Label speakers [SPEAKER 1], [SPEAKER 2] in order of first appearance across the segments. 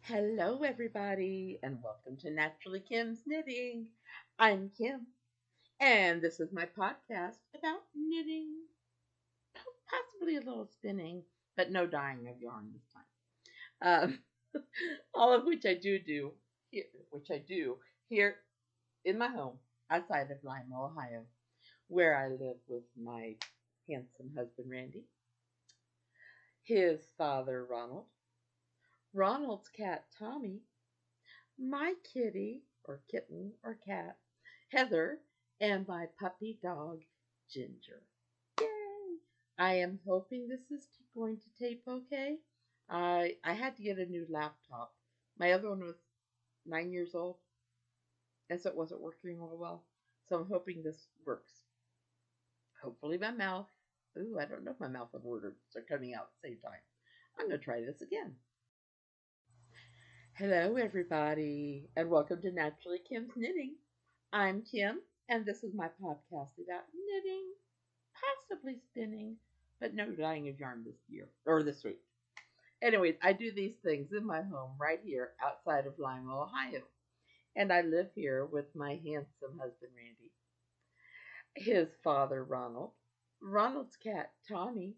[SPEAKER 1] Hello, everybody, and welcome to Naturally Kim's Knitting. I'm Kim, and this is my podcast about knitting, possibly a little spinning, but no dyeing of yarn this time. All of which I do here in my home outside of Lima, Ohio, where I live with my handsome husband Randy, his father Ronald, Ronald's cat Tommy, my kitty, or kitten, or cat, Heather, and my puppy dog, Ginger. Yay! I am hoping this is going to tape okay. I had to get a new laptop. My other one was 9 years old, and so it wasn't working real well. So I'm hoping this works. Hopefully my mouth. Ooh, I don't know if my mouth and words are coming out at the same time. I'm going to try this again. Hello, everybody, and welcome to Naturally Kim's Knitting. I'm Kim, and this is my podcast about knitting, possibly spinning, but no dyeing of yarn this year or this week. Anyways, I do these things in my home right here outside of Lima, Ohio, and I live here with my handsome husband Randy, his father Ronald, Ronald's cat Tommy,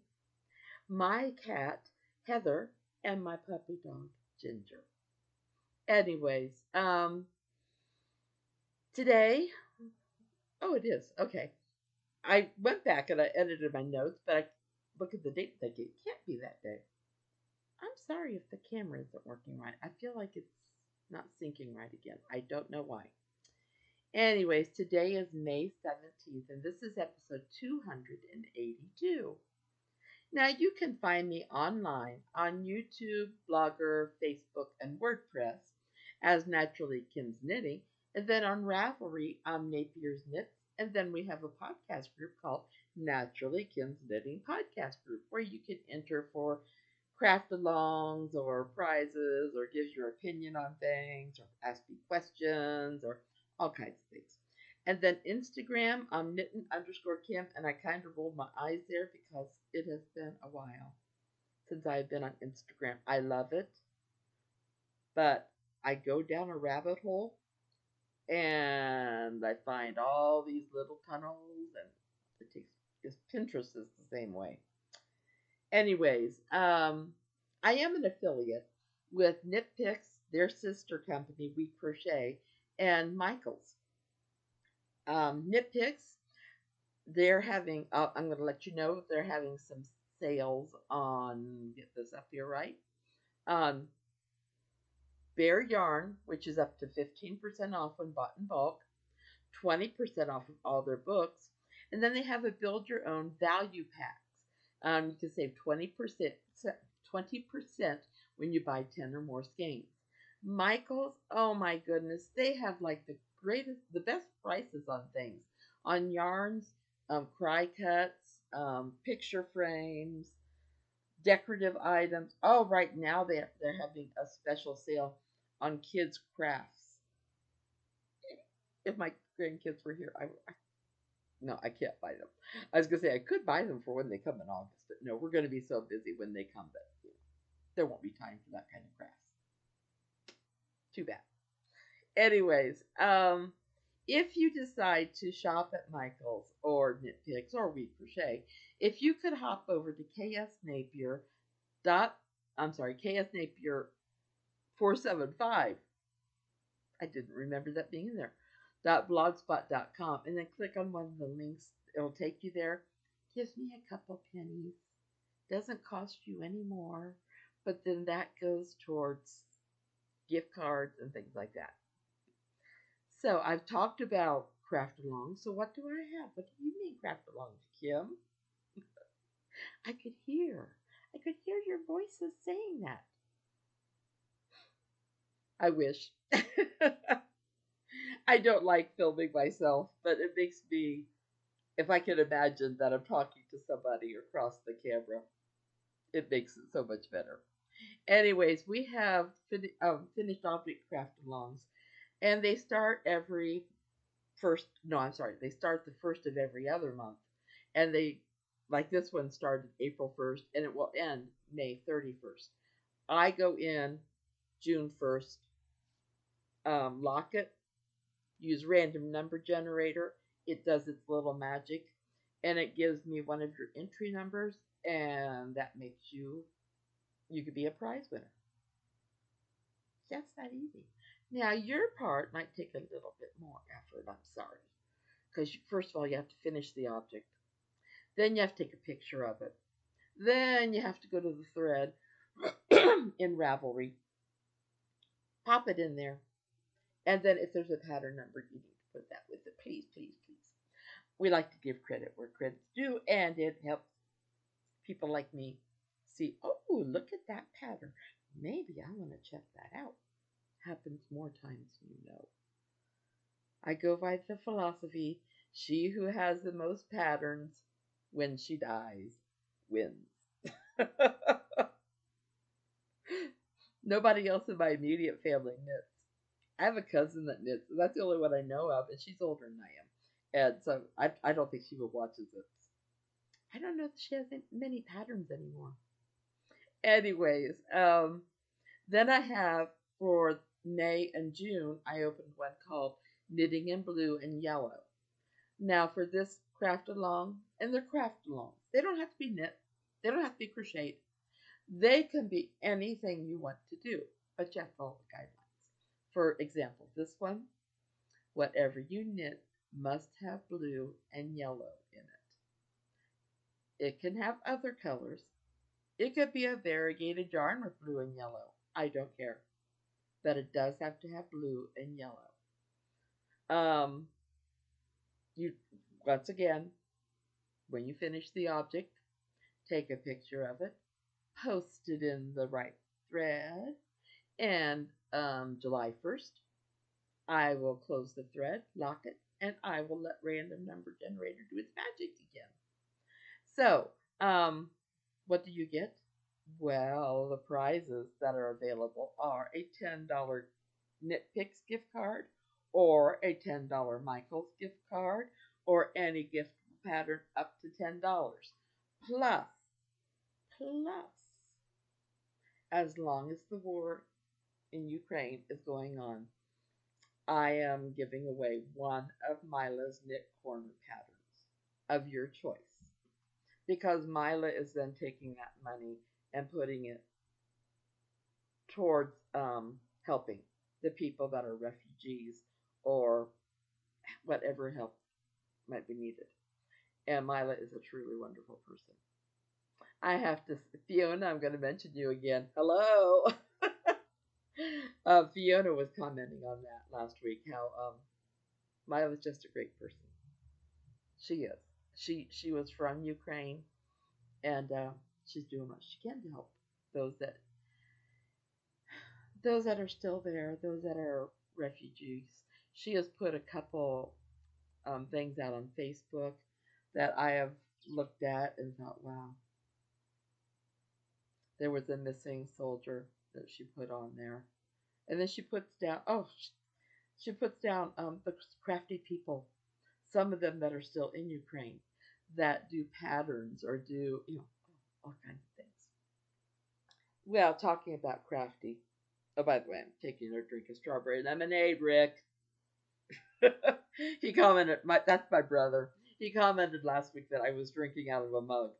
[SPEAKER 1] my cat Heather, and my puppy dog Ginger. Anyways, today, oh, it is okay. I went back and I edited my notes, but I look at the date that it can't be that day. I'm sorry if the camera isn't working right. I feel like it's not syncing right again. I don't know why. Anyways, today is May 17th, and this is episode 282. Now, you can find me online on YouTube, Blogger, Facebook, and WordPress as Naturally Kim's Knitting, and then on Ravelry, I'm Napier's Knits, and then we have a podcast group called Naturally Kim's Knitting Podcast Group, where you can enter for craft alongs or prizes or give your opinion on things or ask me questions or all kinds of things. And then Instagram, I'm knitting underscore Kim, and I kind of rolled my eyes there because it has been a while since I've been on Instagram. I love it, but I go down a rabbit hole and I find all these little tunnels, and it takes because Pinterest is the same way. Anyways, I am an affiliate with Knit Picks, their sister company, We Crochet, and Michaels. Knit Picks, they're having, I'm going to let you know, they're having some sales on, get this up here right, on Bare Yarn, which is up to 15% off when bought in bulk, 20% off of all their books, and then they have a build your own value packs. You can save 20% when you buy 10 or more skeins. Michaels, oh my goodness, they have like the best prices on things, on yarns, cry cuts, picture frames, decorative items. Oh, right now they're having a special sale on kids' crafts. If my grandkids were here, no, I can't buy them. I was gonna say I could buy them for when they come in August, but no, we're gonna be so busy when they come that there won't be time for that kind of crafts. Too bad. Anyways, if you decide to shop at Michael's or Knit Picks or We Crochet, if you could hop over to KS Napier 475. I didn't remember that being in there. .blogspot.com, and then click on one of the links. It'll take you there. Gives me a couple pennies. Doesn't cost you any more, but then that goes towards gift cards and things like that. So I've talked about craft along. So what do I have? What do you mean craft along, Kim? I could hear. I could hear your voices saying that. I wish. I don't like filming myself, but it makes me, if I can imagine that I'm talking to somebody across the camera, it makes it so much better. Anyways, we have finished object craft alongs, and they start every first, no, I'm sorry, they start the first of every other month. And they, like this one started April 1st, and it will end May 31st. I go in June 1st locket. Use random number generator. It does its little magic, and it gives me one of your entry numbers, and that makes you could be a prize winner. That's that easy. Now your part might take a little bit more effort. I'm sorry, because first of all you have to finish the object, then you have to take a picture of it, then you have to go to the thread in Ravelry, pop it in there, and then if there's a pattern number, you need to put that with it. Please, please, please. We like to give credit where credit's due, and it helps people like me see, oh, look at that pattern. Maybe I want to check that out. Happens more times than you know. I go by the philosophy, she who has the most patterns when she dies wins. Nobody else in my immediate family knits. I have a cousin that knits. That's the only one I know of, and she's older than I am. And so I don't think she watches it. I don't know if she has many patterns anymore. Anyways, then I have for May and June, I opened one called Knitting in Blue and Yellow. Now for this craft along, and they're craft alongs. They don't have to be knit. They don't have to be crocheted. They can be anything you want to do, but you have to follow the guidelines. For example, this one, whatever you knit must have blue and yellow in it. It can have other colors. It could be a variegated yarn with blue and yellow. I don't care. But it does have to have blue and yellow. You once again, when you finish the object, take a picture of it, post it in the right thread, and July 1st, I will close the thread, lock it, and I will let random number generator do its magic again. So, what do you get? Well, the prizes that are available are a $10 Knit Picks gift card, or a $10 Michaels gift card, or any gift pattern up to $10. Plus, as long as the war in Ukraine is going on, I am giving away one of Mila's knit corner patterns of your choice. Because Mila is then taking that money and putting it towards helping the people that are refugees or whatever help might be needed. And Mila is a truly wonderful person. I have to, Fiona, I'm going to mention you again. Hello. Fiona was commenting on that last week, how Mila's just a great person. She is. She was from Ukraine, and she's doing what she can to help those that are still there, those that are refugees. She has put a couple things out on Facebook that I have looked at and thought, wow. There was a missing soldier that she put on there. And then she puts down, she puts down the crafty people, some of them that are still in Ukraine, that do patterns or do, all kinds of things. Well, talking about crafty. Oh, by the way, I'm taking a drink of strawberry lemonade, Rick. He commented, that's my brother. He commented last week that I was drinking out of a mug.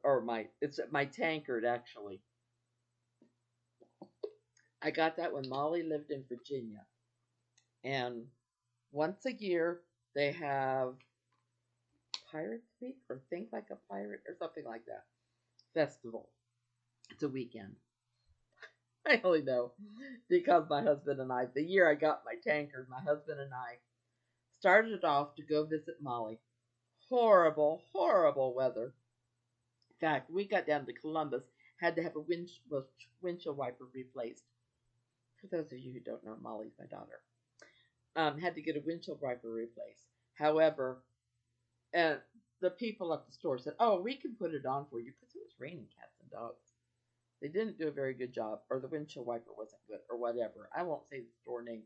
[SPEAKER 1] Or it's my tankard, actually. I got that when Molly lived in Virginia. And once a year, they have Pirates Week or Think Like a Pirate or something like that. Festival. It's a weekend. I only know because my husband and I, the year I got my tankard, my husband and I started off to go visit Molly. Horrible, horrible weather. In fact, we got down to Columbus, had to have a windshield wiper replaced. For those of you who don't know, Molly's my daughter. Had to get a windshield wiper replaced. However, the people at the store said, "Oh, we can put it on for you," because it was raining cats and dogs. They didn't do a very good job, or the windshield wiper wasn't good, or whatever. I won't say the store name.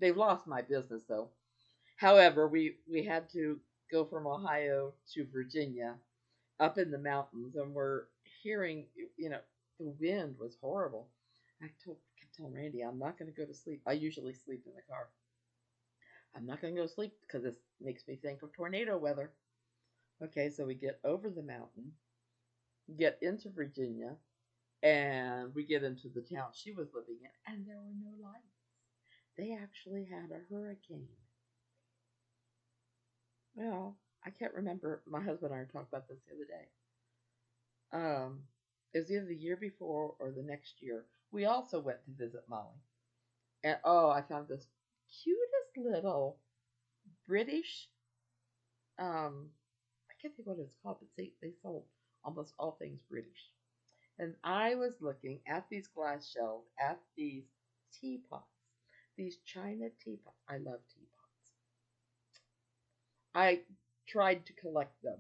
[SPEAKER 1] They've lost my business, though. However, we had to go from Ohio to Virginia, up in the mountains, and we're hearing, the the wind was horrible. Kept telling Randy, I'm not going to go to sleep. I usually sleep in the car. I'm not going to go to sleep because this makes me think of tornado weather. Okay, so we get over the mountain, get into Virginia, and we get into the town she was living in, and there were no lights. They actually had a hurricane. Well, I can't remember. My husband and I talked about this the other day. It was either the year before or the next year. We also went to visit Molly. And oh, I found this cutest little British, I can't think what it's called, but they sold almost all things British. And I was looking at these glass shelves, at these teapots, these china teapots. I love teapots. I tried to collect them,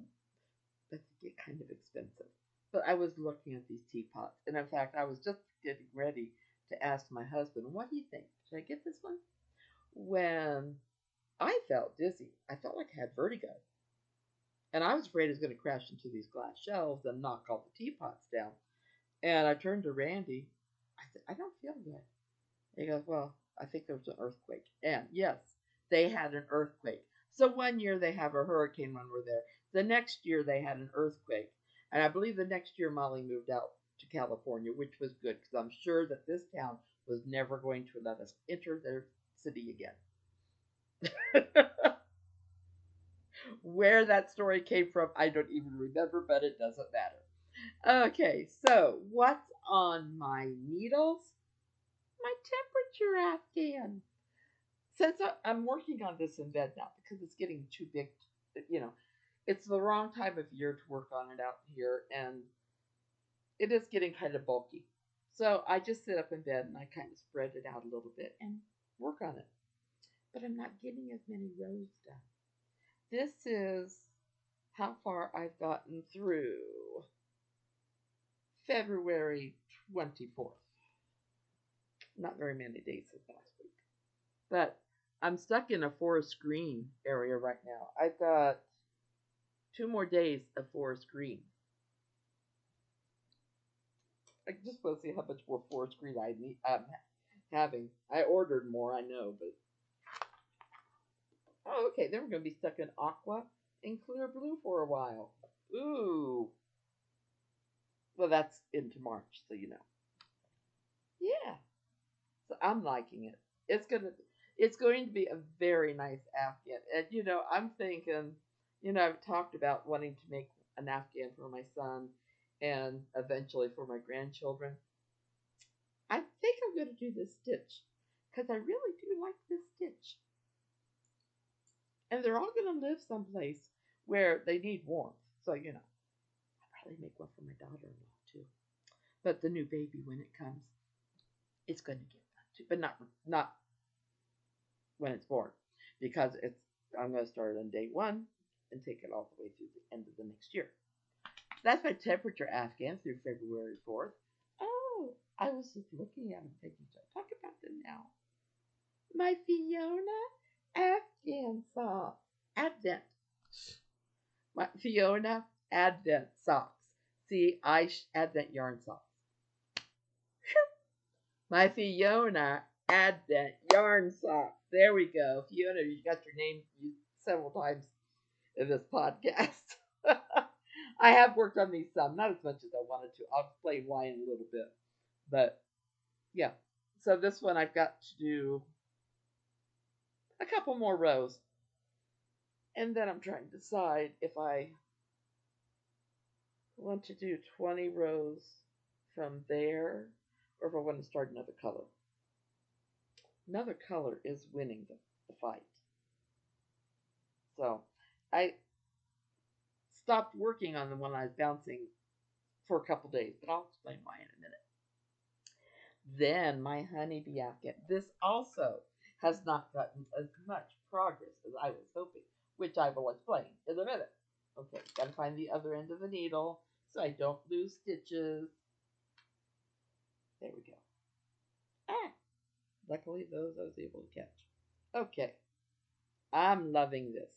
[SPEAKER 1] but they get kind of expensive. But I was looking at these teapots, and in fact, I was just getting ready to ask my husband, "What do you think? Should I get this one?" When I felt dizzy, I felt like I had vertigo, and I was afraid I was going to crash into these glass shelves and knock all the teapots down. And I turned to Randy. I said, "I don't feel good." He goes, "Well, I think there was an earthquake." And yes, they had an earthquake. So one year they have a hurricane when we're there. The next year they had an earthquake. And I believe the next year Molly moved out to California, which was good because I'm sure that this town was never going to let us enter their city again. Where that story came from, I don't even remember, but it doesn't matter. Okay, so what's on my needles? My temperature Afghan. Since I'm working on this in bed now because it's getting too big, you know, it's the wrong time of year to work on it out here, and it is getting kind of bulky. So I just sit up in bed and I kind of spread it out a little bit and work on it. But I'm not getting as many rows done. This is how far I've gotten through February 24th. Not very many days since last week. But I'm stuck in a forest green area right now. I've got 2 more days of forest green. I just want to see how much more forest green I'm having. I ordered more, I know, but oh, okay. Then we're gonna be stuck in aqua and clear blue for a while. Ooh, well, that's into March, so you know. Yeah, so I'm liking it. It's gonna, it's going to be a very nice Afghan, and I'm thinking, I've talked about wanting to make an Afghan for my son, and eventually for my grandchildren. I think I'm going to do this stitch because I really do like this stitch. And they're all going to live someplace where they need warmth. So, I'll probably make one for my daughter-in-law too. But the new baby, when it comes, it's going to get that too. But not when it's born. Because I'm going to start on day one and take it all the way through the end of the next year. That's my temperature Afghan through February 4th. Oh, I was just looking at them thinking, should I talk about them now? My Fiona Afghan socks. Advent. My Fiona Advent socks. See, Advent yarn socks. My Fiona Advent yarn socks. There we go. Fiona, you got your name used several times in this podcast. I have worked on these some, not as much as I wanted to. I'll explain why in a little bit. But yeah. So this one I've got to do a couple more rows. And then I'm trying to decide if I want to do 20 rows from there or if I want to start another color. Another color is winning the fight. So I stopped working on the one I was bouncing for a couple days, but I'll explain why in a minute. Then my Honeybee Afghan. This also has not gotten as much progress as I was hoping, which I will explain in a minute. Okay, gotta find the other end of the needle so I don't lose stitches. There we go. Ah, luckily those I was able to catch. Okay, I'm loving this.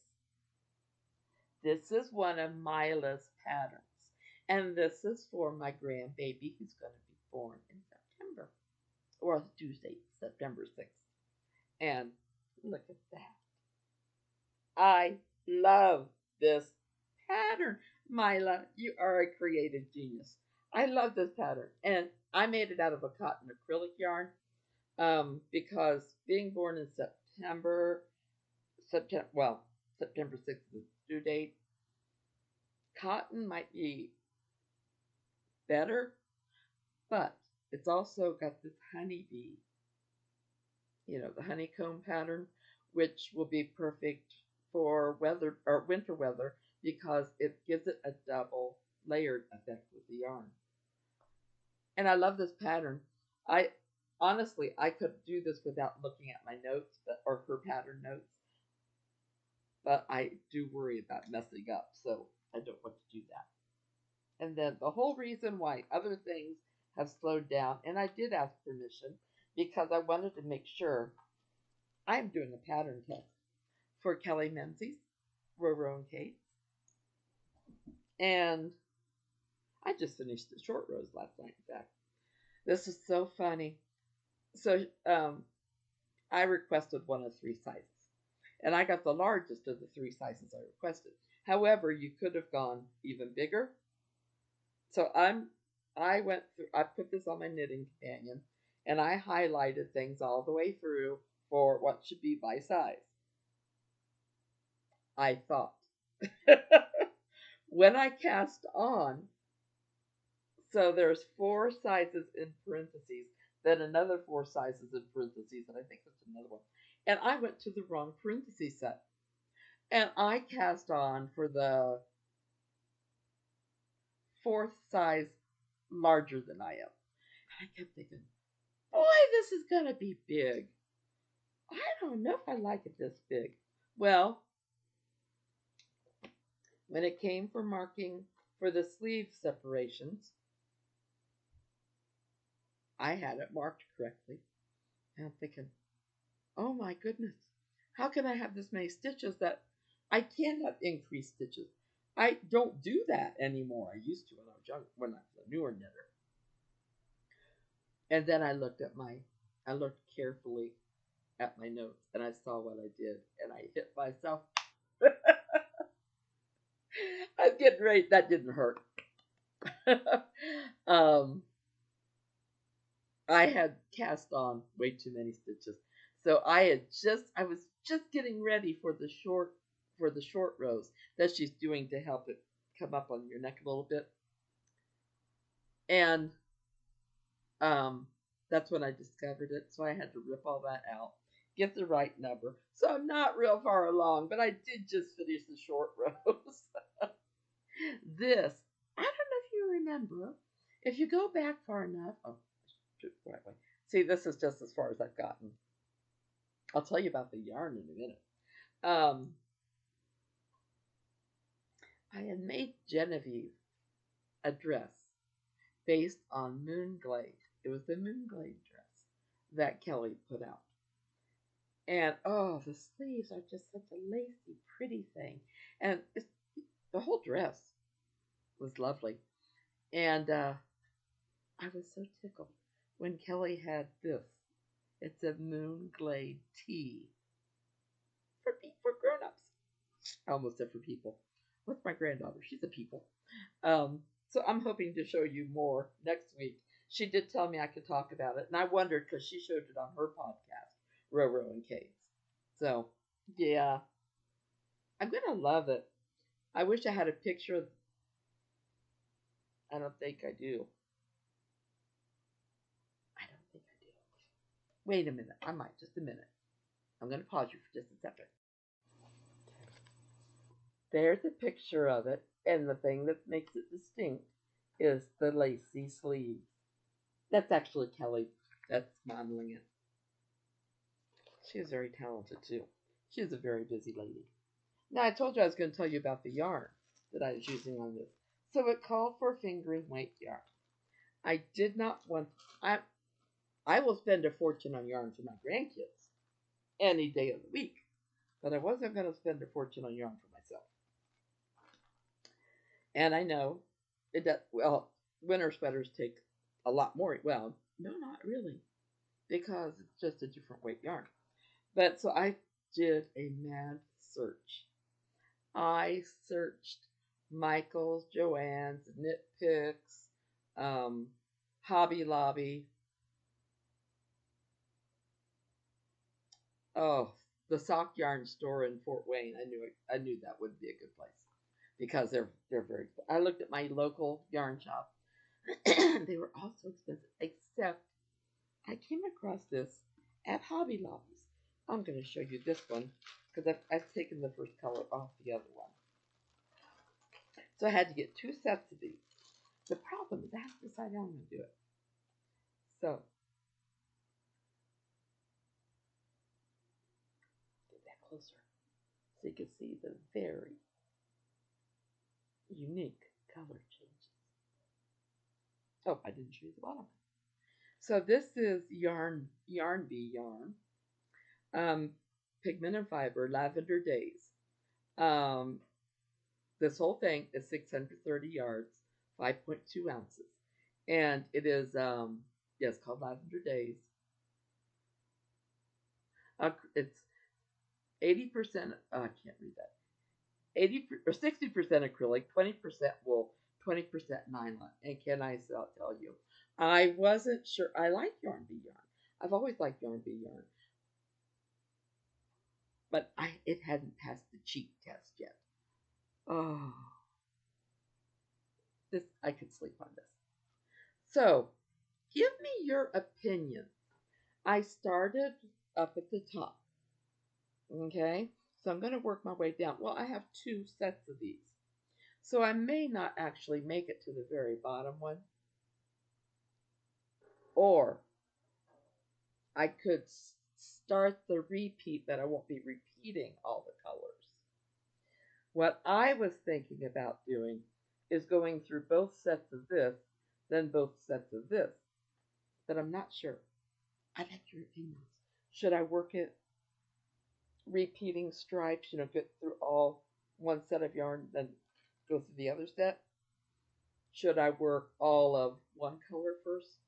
[SPEAKER 1] This is one of Mila's patterns, and this is for my grandbaby who's going to be born in September, or due date, September 6th. And look at that. I love this pattern. Mila, you are a creative genius. I love this pattern. And I made it out of a cotton acrylic yarn because being born in September 6th is the due date. Cotton might be better, but it's also got this honeybee, the honeycomb pattern, which will be perfect for weather or winter weather because it gives it a double layered effect with the yarn. And I love this pattern. I honestly I could do this without looking at my notes or her pattern notes, but I do worry about messing up, so I don't want to do that. And then the whole reason why other things have slowed down, and I did ask permission because I wanted to make sure I'm doing a pattern test for Kelly Menzies, Roro and Kate, and I just finished the short rows last night. In fact, this is so funny. So I requested one of three sizes, and I got the largest of the three sizes I requested. However, you could have gone even bigger. So I went through. I put this on my knitting companion, and I highlighted things all the way through for what should be by size. I thought. When I cast on, so there's four sizes in parentheses, then another four sizes in parentheses, and I think there's another one. And I went to the wrong parentheses set. And I cast on for the fourth size larger than I am. And I kept thinking, boy, this is going to be big. I don't know if I like it this big. Well, when it came for marking for the sleeve separations, I had it marked correctly. And I'm thinking, oh my goodness, how can I have this many stitches that I can't have increased stitches? I don't do that anymore. I used to when I was young, when I was a newer knitter. And then I looked carefully at my notes and I saw what I did and I hit myself. I was getting ready. That didn't hurt. um, I had cast on way too many stitches. So I was just getting ready for the short rows that she's doing to help it come up on your neck a little bit. And that's when I discovered it. So I had to rip all that out, get the right number. So I'm not real far along, but I did just finish the short rows. This, I don't know if you remember, if you go back far enough. Oh, see, this is just as far as I've gotten. I'll tell you about the yarn in a minute. Um, I had made Genevieve a dress based on Moonglade. It was the Moonglade dress that Kelly put out. And oh, the sleeves are just such a lacy, pretty thing. And the whole dress was lovely. And I was so tickled when Kelly had this. It's a Moonglade tee for grown-ups. I almost said for people. What's my granddaughter? She's a people. So I'm hoping to show you more next week. She did tell me I could talk about it, and I wondered because she showed it on her podcast, Roro and Kate's. So, yeah, I'm gonna love it. I wish I had a picture of. I don't think I do. I don't think I do. Wait a minute. I might. Just a minute. I'm gonna pause you for just a second. There's a picture of it, and the thing that makes it distinct is the lacy sleeves. That's actually Kelly that's modeling it. She is very talented too. She's a very busy lady. Now I told you I was going to tell you about the yarn that I was using on this. So it called for fingering weight yarn. I did not want. I will spend a fortune on yarn for my grandkids any day of the week, but I wasn't going to spend a fortune on yarn for myself. And I know it does. Well, winter sweaters take a lot more. Well, no, not really, because it's just a different weight yarn. But so I did a mad search. I searched Michael's, Joann's, Knit Picks, um, Hobby Lobby. Oh, the sock yarn store in Fort Wayne. I knew that would be a good place because they're very. I looked at my local yarn shop. They were all so expensive, except I came across this at Hobby Lobbies. I'm going to show you this one because I've taken the first color off the other one. So I had to get 2 sets of these. The problem is I have to decide how I'm going to do it. So, get that closer so you can see the very unique color changes. Oh, I didn't show you the bottom. So this is Yarn-Bee yarn, pigment and fiber, lavender days. Um, this whole thing is 630 yards, 5.2 ounces, and it is yeah, it's called Lavender Days. It's 80%. I can't read that. 80 or 60% acrylic, 20% wool, 20% nylon. And can I tell you, I wasn't sure. I like Yarn-Bee yarn. I've always liked Yarn-Bee yarn, but it hadn't passed the cheek test yet. Oh, this I could sleep on this. So, give me your opinion. I started up at the top. Okay, so I'm going to work my way down. Well, I have 2 sets of these. So I may not actually make it to the very bottom one. Or I could start the repeat, but I won't be repeating all the colors. What I was thinking about doing is going through both sets of this, then both sets of this. But I'm not sure. I'd like your opinions. Should I work it repeating stripes, get through all one set of yarn, then go through the other set? Should I work all of one color first?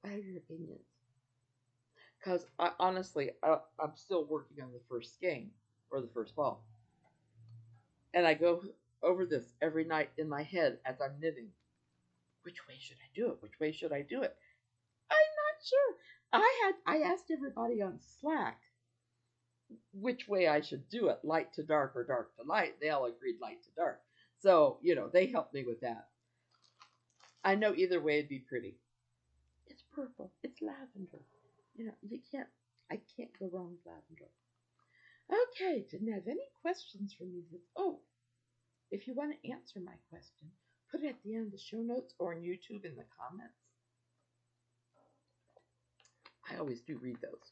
[SPEAKER 1] I have your opinions. Because honestly, I'm still working on the first skein or the first ball. And I go over this every night in my head as I'm knitting. Which way should I do it? Which way should I do it? I'm not sure. I asked everybody on Slack which way I should do it, light to dark or dark to light. They all agreed light to dark. So, they helped me with that. I know either way it'd be pretty. It's purple. It's lavender. I can't go wrong with lavender. Okay, didn't have any questions for me. Oh, if you want to answer my question, put it at the end of the show notes or on YouTube in the comments. I always do read those.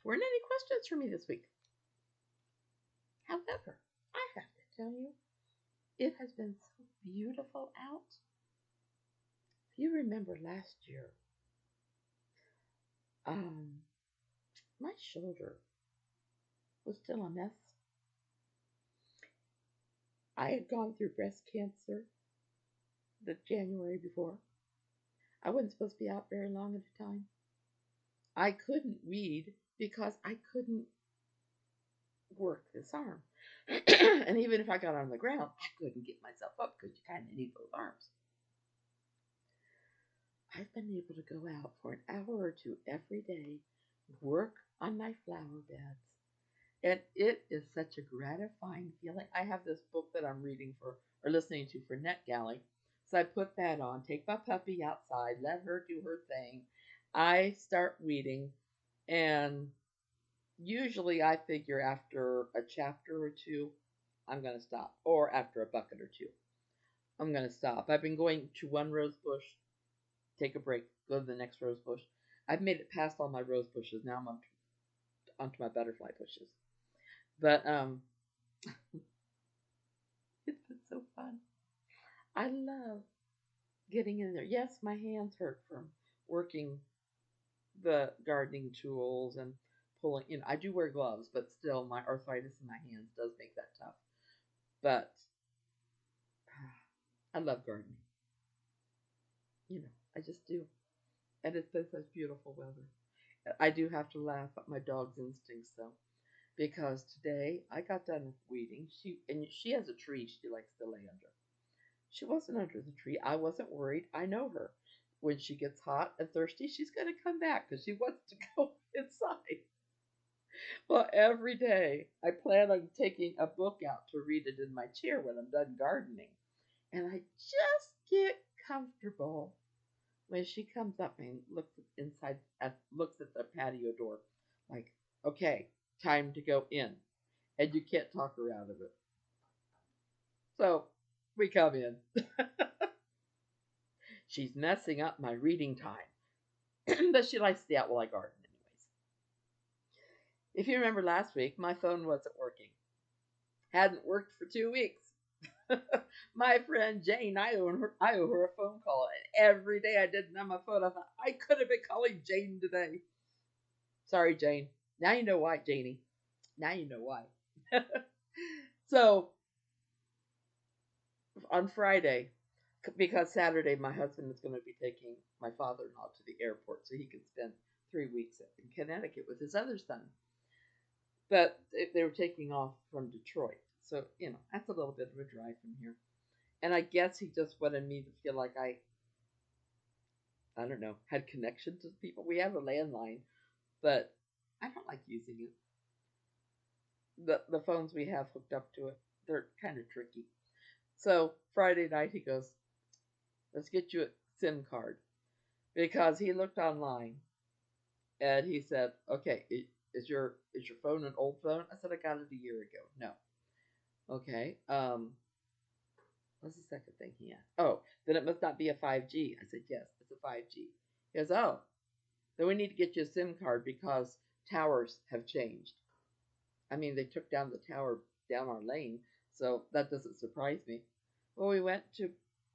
[SPEAKER 1] Weren't any questions for me this week. However, I have to tell you, it has been so beautiful out. If you remember last year, my shoulder was still a mess. I had gone through breast cancer the January before. I wasn't supposed to be out very long at a time. I couldn't read because I couldn't work this arm. And even if I got on the ground, I couldn't get myself up because you kind of need those arms. I've been able to go out for an hour or two every day, work on my flower beds, and it is such a gratifying feeling. I have this book that I'm reading for or listening to for NetGalley, so I put that on, take my puppy outside, let her do her thing. I start reading, and usually I figure after a chapter or two, I'm going to stop, or after a bucket or two, I'm going to stop. I've been going to one rose bush, take a break, go to the next rose bush. I've made it past all my rose bushes. Now I'm onto my butterfly bushes. But it's been so fun. I love getting in there. Yes, my hands hurt from working the gardening tools and pulling. I do wear gloves, but still, my arthritis in my hands does make that tough. But I love gardening. I just do. And it's been such beautiful weather. I do have to laugh at my dog's instincts though, because today I got done weeding. She has a tree she likes to lay under. She wasn't under the tree. I wasn't worried. I know her. When she gets hot and thirsty, she's going to come back because she wants to go inside. Well, every day I plan on taking a book out to read it in my chair when I'm done gardening. And I just get comfortable when she comes up and looks at the patio door, like, okay, time to go in, and you can't talk her out of it. So we come in. She's messing up my reading time, but she likes to stay out while I garden, anyways. If you remember last week, my phone wasn't working. Hadn't worked for 2 weeks. My friend Jane, I owe her a phone call, and every day I didn't have my phone. I thought I could have been calling Jane today. Sorry, Jane. Now you know why, Janie. Now you know why. So on Friday, because Saturday my husband is going to be taking my father-in-law to the airport so he can spend 3 weeks in Connecticut with his other son. But they were taking off from Detroit, so that's a little bit of a drive from here. And I guess he just wanted me to feel like I don't know, had connection to people. We have a landline, but I don't like using it. The phones we have hooked up to it, they're kind of tricky. So Friday night he goes, let's get you a SIM card because he looked online and he said, okay, is your phone an old phone? I said I got it a year ago. No. Okay. What's the second thing he asked? Oh, then it must not be a 5G. I said yes, it's a 5G. He goes, oh, then we need to get you a SIM card because towers have changed. I mean, they took down the tower down our lane, so that doesn't surprise me. Well,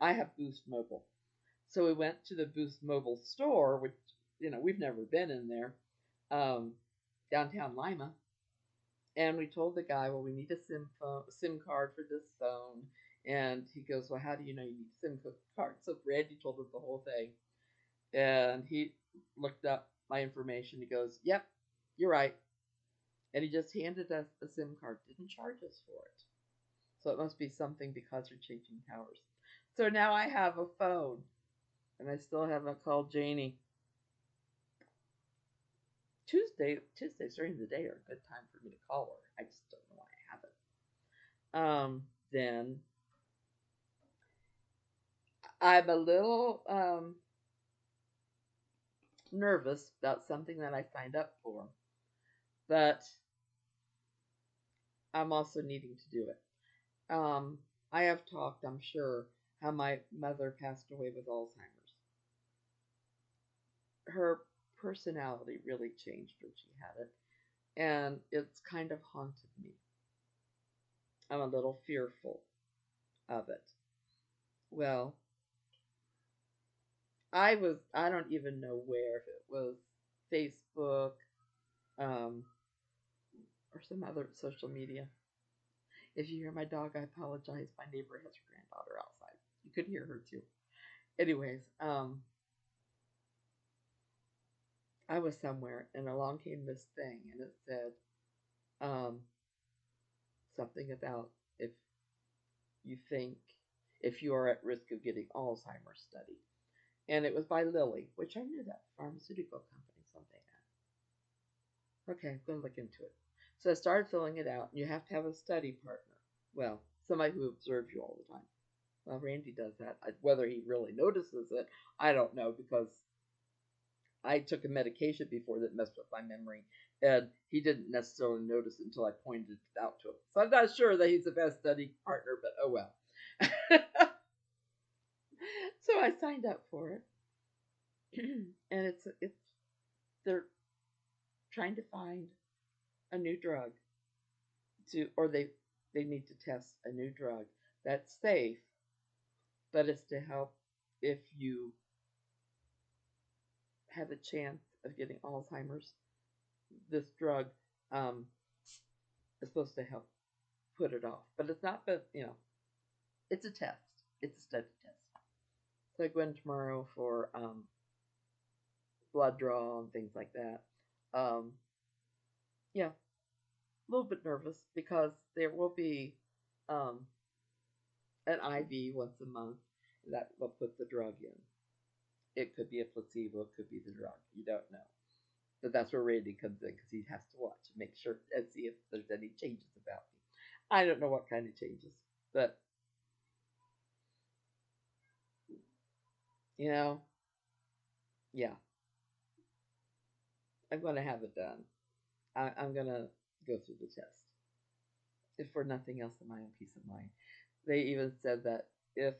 [SPEAKER 1] I have Boost Mobile. So we went to the Boost Mobile store, which, we've never been in there, um, downtown Lima. And we told the guy, well, we need a SIM card for this phone. And he goes, well, how do you know you need a SIM card? So Randy told us the whole thing. And he looked up my information. He goes, yep, you're right. And he just handed us a SIM card, didn't charge us for it. So it must be something because we're changing towers. So now I have a phone, and I still haven't called Janie. Tuesdays during the day are a good time for me to call her. I just don't know why I haven't. Then I'm a little nervous about something that I signed up for, but I'm also needing to do it. I have talked, I'm sure, how my mother passed away with Alzheimer's. Her personality really changed when she had it, and it's kind of haunted me. I'm a little fearful of it. Well, I don't even know where, if it was Facebook, um, or some other social media. If you hear my dog, I apologize. My neighbor has her granddaughter outside. You could hear her too. Anyways, I was somewhere and along came this thing and it said um, something about you think if you are at risk of getting Alzheimer's study. And it was by Lilly, which I knew that pharmaceutical company someday. Okay, I'm going to look into it. So I started filling it out, and you have to have a study partner. Well, somebody who observes you all the time. Well, Randy does that. Whether he really notices it, I don't know, because I took a medication before that messed with my memory, and he didn't necessarily notice it until I pointed it out to him. So I'm not sure that he's the best study partner, but oh well. So I signed up for it, and it's they're trying to find a new drug or they need to test a new drug that's safe, but it's to help if you have a chance of getting Alzheimer's. This drug um, is supposed to help put it off, but it's not. But it's a test. It's a study test. So I go in tomorrow for blood draw and things like that. Um, yeah, a little bit nervous because there will be um, an IV once a month that will put the drug in. It could be a placebo, it could be the drug. You don't know. But that's where Randy comes in because he has to watch and make sure and see if there's any changes about me. I don't know what kind of changes, but you know, yeah, I'm going to have it done. I'm going to go through the test, if for nothing else than my own peace of mind. They even said that if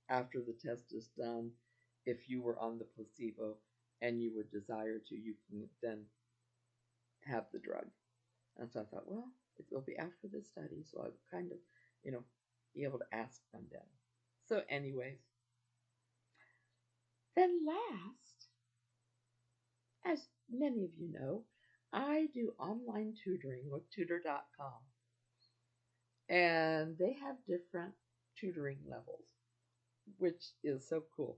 [SPEAKER 1] after the test is done, if you were on the placebo and you would desire to, you can then have the drug. And so I thought, well, it will be after the study, so I would kind of, you know, be able to ask them then. So, anyways, then last, as many of you know, I do online tutoring with tutor.com, and they have different tutoring levels, which is so cool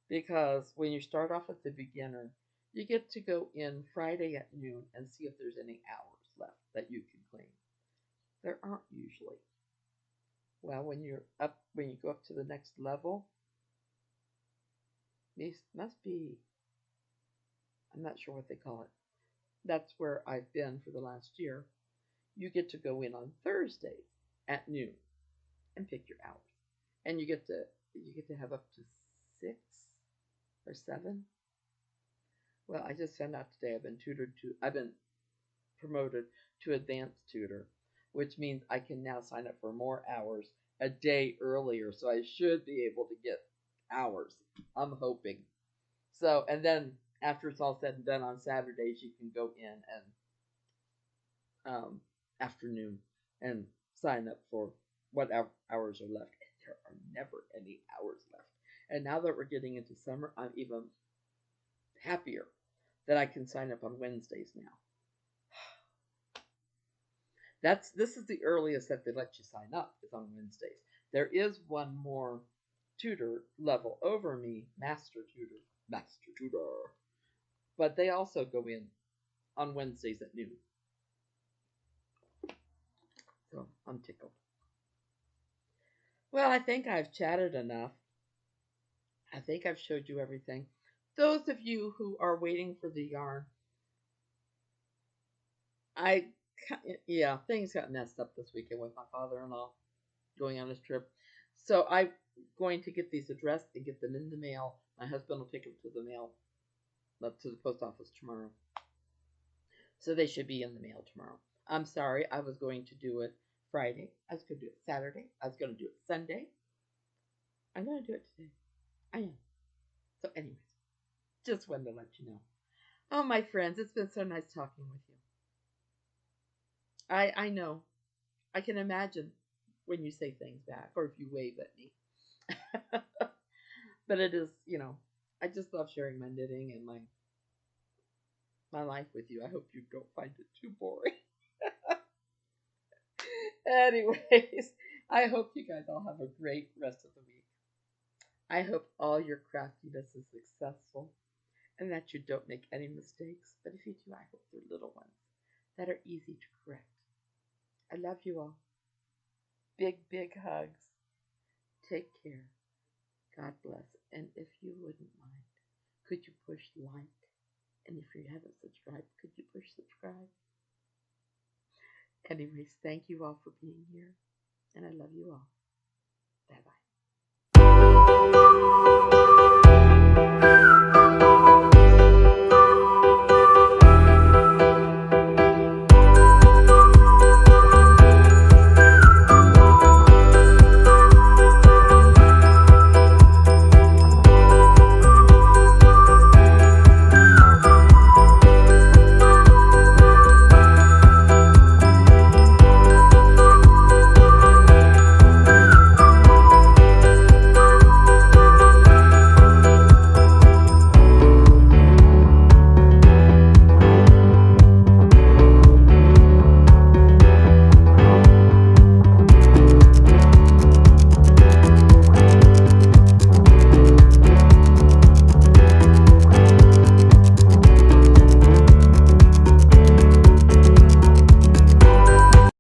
[SPEAKER 1] because when you start off at the beginner, you get to go in Friday at noon and see if there's any hours left that you can claim. There aren't usually. Well, when you go up to the next level, these must be, I'm not sure what they call it. That's where I've been for the last year. You get to go in on Thursdays at noon and pick your hours, and you get to have up to 6 or 7. Well, I just found out today I've been promoted to advanced tutor, which means I can now sign up for more hours a day earlier. So I should be able to get hours. I'm hoping. So, and then after it's all said and done on Saturdays, you can go in and afternoon and sign up for what hours are left. And there are never any hours left. And now that we're getting into summer, I'm even happier that I can sign up on Wednesdays now. This is the earliest that they let you sign up is on Wednesdays. There is one more tutor level over me, master tutor, but they also go in on Wednesdays at noon. So I'm tickled. Well, I think I've chatted enough. I think I've showed you everything. Those of you who are waiting for the yarn, I yeah, things got messed up this weekend with my father-in-law going on his trip. So I'm going to get these addressed and get them in the mail. My husband will take them to the mail, to the post office tomorrow. So they should be in the mail tomorrow. I'm sorry, I was going to do it Friday. I was going to do it Saturday. I was going to do it Sunday. I'm going to do it today. I am. So, anyways, just wanted to let you know. Oh, my friends, it's been so nice talking with you. I know. I can imagine when you say things back or if you wave at me. But it is, I just love sharing my knitting and my life with you. I hope you don't find it too boring. Anyways, I hope you guys all have a great rest of the week. I hope all your craftiness is successful and that you don't make any mistakes. But if you do, I hope they're little ones that are easy to correct. I love you all. Big, big hugs. Take care. God bless. And if you wouldn't mind, could you push like? And if you haven't subscribed, could you push subscribe? Anyways, thank you all for being here. And I love you all. Bye bye.